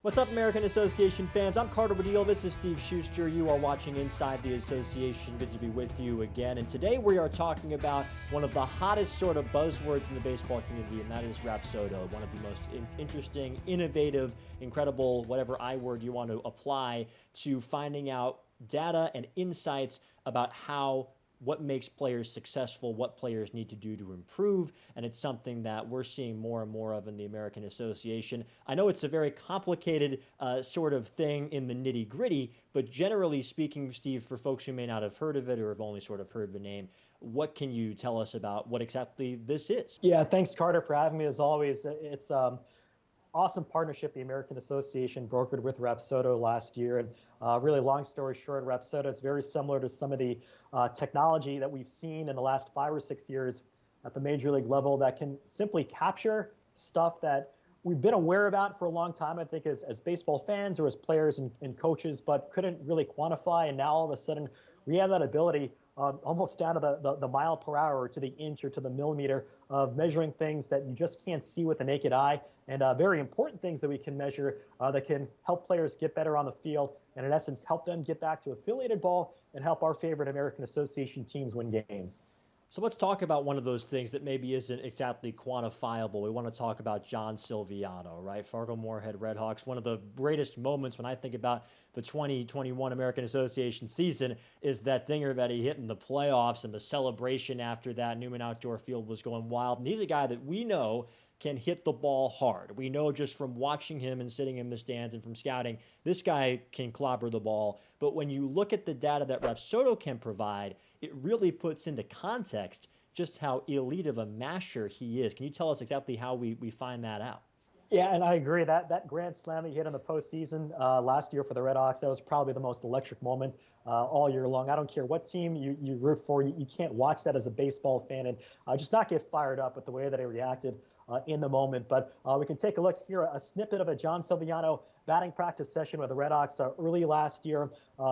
What's up, American Association fans? I'm Carter Woodiel. This is Steve Schuster. You are watching Inside the Association. Good to be with you again. And today we are talking about one of the hottest sort of buzzwords in the baseball community, and that is Rapsodo, one of the most interesting, innovative, incredible, whatever I word you want to apply to finding out data and insights about what makes players successful, what players need to do to improve, and it's something that we're seeing more and more of in the American Association. I know it's a very complicated sort of thing in the nitty-gritty, but generally speaking, Steve, for folks who may not have heard of it or have only sort of heard the name, what can you tell us about what exactly this is? Yeah, thanks, Carter, for having me. As always, it's awesome partnership the American Association brokered with Rapsodo last year. And really, long story short, Rapsodo is very similar to some of the technology that we've seen in the last 5 or 6 years at the major league level that can simply capture stuff that we've been aware about for a long time, I think, as baseball fans or as players and coaches, but couldn't really quantify. And now all of a sudden, we have that ability almost down to the mile per hour or to the inch or to the millimeter of measuring things that you just can't see with the naked eye, and very important things that we can measure that can help players get better on the field and, in essence, help them get back to affiliated ball and help our favorite American Association teams win games. So let's talk about one of those things that maybe isn't exactly quantifiable. We want to talk about John Silviano, right? Fargo-Moorhead Redhawks. One of the greatest moments when I think about the 2021 American Association season is that dinger that he hit in the playoffs, and the celebration after that. Newman Outdoor Field was going wild. And he's a guy that we know can hit the ball hard. We know just from watching him and sitting in the stands and from scouting, this guy can clobber the ball. But when you look at the data that Rapsodo can provide, it really puts into context just how elite of a masher he is. Can you tell us exactly how we find that out? Yeah, and I agree that grand slam he hit in the postseason last year for the Redhawks, that was probably the most electric moment all year long. I don't care what team you root for, you can't watch that as a baseball fan and just not get fired up with the way that he reacted in the moment. But we can take a look here, a snippet of a John Silviano batting practice session with the Redhawks early last year.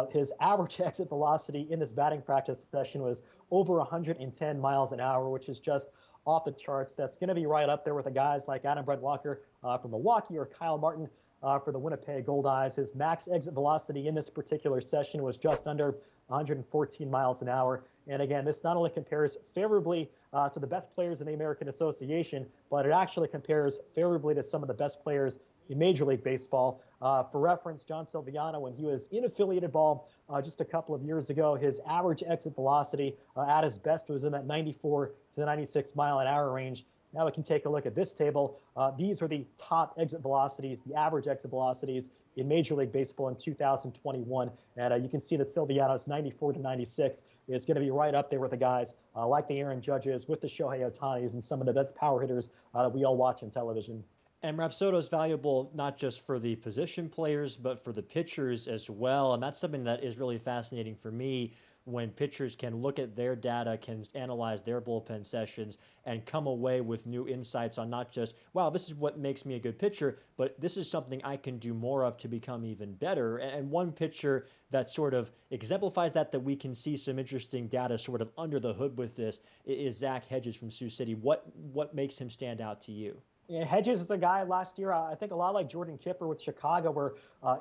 His average exit velocity in this batting practice session was over 110 miles an hour, which is just off the charts. That's going to be right up there with the guys like Adam Brent Walker from Milwaukee or Kyle Martin for the Winnipeg Goldeyes. His max exit velocity in this particular session was just under 114 miles an hour. And again, this not only compares favorably to the best players in the American Association, but it actually compares favorably to some of the best players in Major League Baseball. For reference, John Silviano, when he was in affiliated ball just a couple of years ago, his average exit velocity at his best was in that 94 to 96 mile an hour range. Now we can take a look at this table. These are the top exit velocities, the average exit velocities in Major League Baseball in 2021. And you can see that Silviano's 94 to 96 is going to be right up there with the guys like the Aaron Judges, with the Shohei Ohtanis, and some of the best power hitters that we all watch on television. And Rapsodo is valuable not just for the position players, but for the pitchers as well. And that's something that is really fascinating for me, when pitchers can look at their data, can analyze their bullpen sessions, and come away with new insights on not just, wow, this is what makes me a good pitcher, but this is something I can do more of to become even better. And one pitcher that sort of exemplifies that we can see some interesting data sort of under the hood with this, is Zach Hedges from Sioux City. What makes him stand out to you? Yeah, Hedges is a guy last year, I think a lot like Jordan Kipper with Chicago, where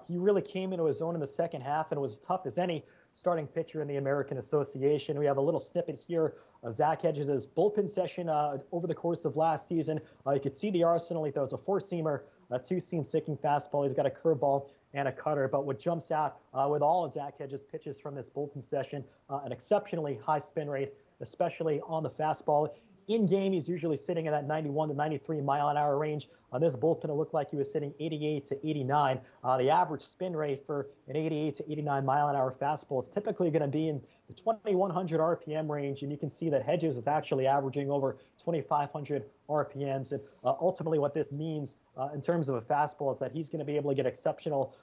he really came into his own in the second half and was as tough as any starting pitcher in the American Association. We have a little snippet here of Zach Hedges' bullpen session over the course of last season. You could see the arsenal. He throws a four-seamer, a two-seam sinking fastball. He's got a curveball and a cutter. But what jumps out with all of Zach Hedges' pitches from this bullpen session, an exceptionally high spin rate, especially on the fastball. In game, he's usually sitting in that 91 to 93 mile an hour range. On this bullpen, it looked like he was sitting 88 to 89. The average spin rate for an 88 to 89 mile an hour fastball is typically going to be in the 2,100 RPM range. And you can see that Hedges is actually averaging over 2,500 RPMs. And ultimately, what this means in terms of a fastball is that he's going to be able to get exceptional,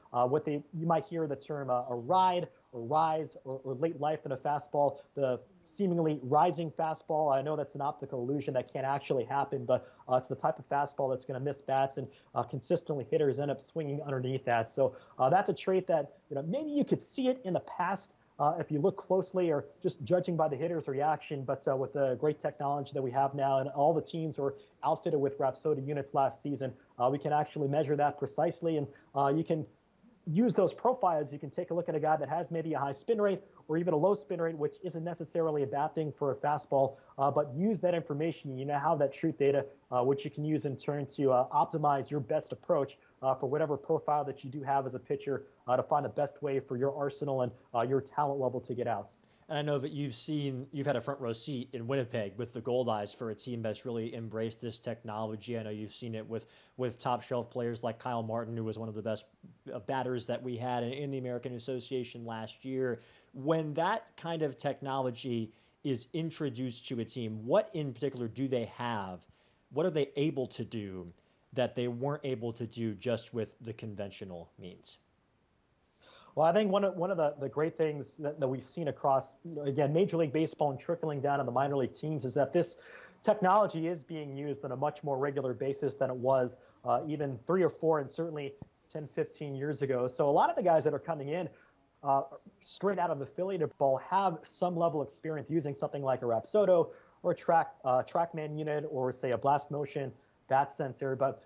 you might hear the term a ride or rise or late life in a fastball, the seemingly rising fastball. I know that's an optical illusion that can't actually happen, but it's the type of fastball that's going to miss bats, and consistently hitters end up swinging underneath that. So that's a trait that maybe you could see it in the past if you look closely or just judging by the hitter's reaction, but with the great technology that we have now and all the teams were outfitted with Rapsodo units last season, we can actually measure that precisely. And you can use those profiles. You can take a look at a guy that has maybe a high spin rate or even a low spin rate, which isn't necessarily a bad thing for a fastball, but use that information. You now have that truth data, which you can use in turn to optimize your best approach for whatever profile that you do have as a pitcher to find the best way for your arsenal and your talent level to get outs. And I know that you've had a front row seat in Winnipeg with the Goldeyes for a team that's really embraced this technology. I know you've seen it with top shelf players like Kyle Martin, who was one of the best batters that we had in the American Association last year. When that kind of technology is introduced to a team, what in particular do they have? What are they able to do that they weren't able to do just with the conventional means? Well, I think one of the great things that we've seen across, again, Major League Baseball and trickling down to the minor league teams is that this technology is being used on a much more regular basis than it was even 3 or 4 and certainly 10, 15 years ago. So a lot of the guys that are coming in straight out of the affiliated ball have some level of experience using something like a Rapsodo or a TrackMan unit or, say, a blast motion bat sensor. But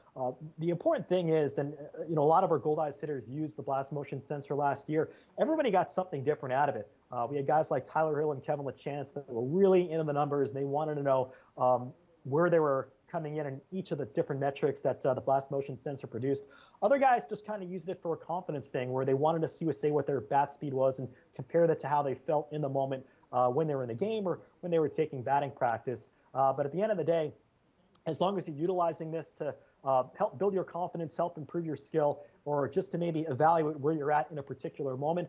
the important thing is, and a lot of our Goldeyes hitters used the blast motion sensor last year. Everybody got something different out of it. We had guys like Tyler Hill and Kevin LaChance that were really into the numbers. They wanted to know where they were coming in each of the different metrics that the blast motion sensor produced. Other guys just kind of used it for a confidence thing where they wanted to see what their bat speed was and compare that to how they felt in the moment when they were in the game or when they were taking batting practice. But at the end of the day, as long as you're utilizing this to help build your confidence, help improve your skill, or just to maybe evaluate where you're at in a particular moment,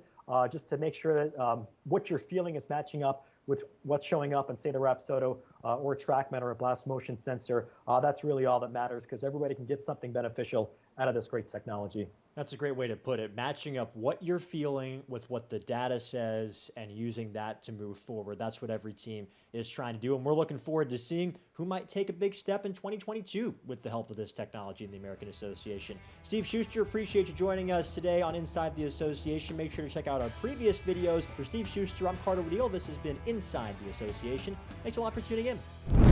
just to make sure that what you're feeling is matching up with what's showing up in, say, the Rapsodo or a TrackMan or a blast motion sensor, that's really all that matters because everybody can get something beneficial out of this great technology. That's a great way to put it. Matching up what you're feeling with what the data says and using that to move forward. That's what every team is trying to do. And we're looking forward to seeing who might take a big step in 2022 with the help of this technology in the American Association. Steve Schuster, appreciate you joining us today on Inside the Association. Make sure to check out our previous videos. For Steve Schuster, I'm Carter Woodiel. This has been Inside the Association. Thanks a lot for tuning in.